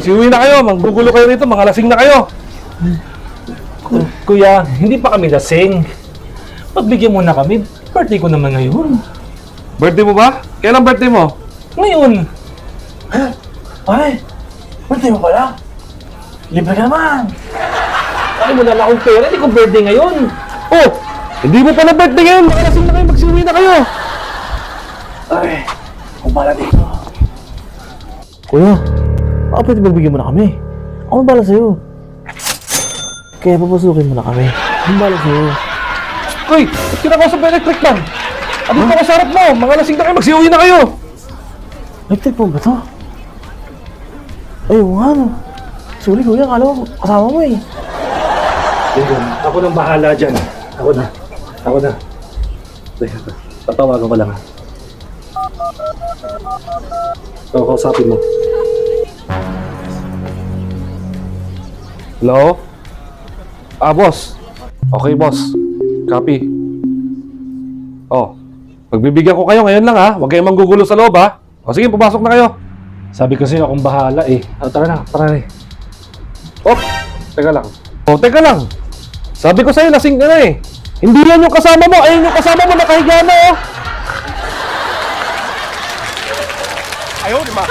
magsiuwi na kayo. Manggugulo kayo rito. Mga lasing na kayo. Kuya, hindi pa kami lasing. Pagbigyan mo na kami. Birthday ko naman ngayon. Birthday mo ba? Kailan birthday mo? Ngayon. Ay, birthday mo pala? Libre naman. Ay, wala na akong pera. Hindi ko birthday ngayon. Oh! Hindi mo pa na birthday ngayon. Mga lasing na kayo. Magsiuwi na kayo. Ay, kumpara dito. Kuya, baka pwede magbigyan mo na kami. Ako bala sa'yo. Kaya papasukin mo na kami. Ako bala sa'yo. Uy! Ba't kinakausap ba electric man? Ano pa sa harap mo? Mga lasing na kayo. Magsiuwi na kayo. Electric po ba to? Ay, nga no. Sorry kuya, akala ko kasama mo eh. Ayun, ako nang bahala dyan. Ako na. Teka, tatawagan ko lang ha. Ito, kausapin mo. Hello? Boss. Okay, boss. Copy. Oh, pagbibigyan ko kayo ngayon lang ha. Huwag kayong manggugulo sa loob ha. O sige, pumasok na kayo. Sabi ko sa'yo, akong bahala eh. Tara na. Oh, teka lang. Oh, teka lang. Sabi ko sa'yo, lasing ka na eh. Hindi yan yung kasama mo. Ayun yung kasama mo, nakahiga na oh. Ayaw, di ba?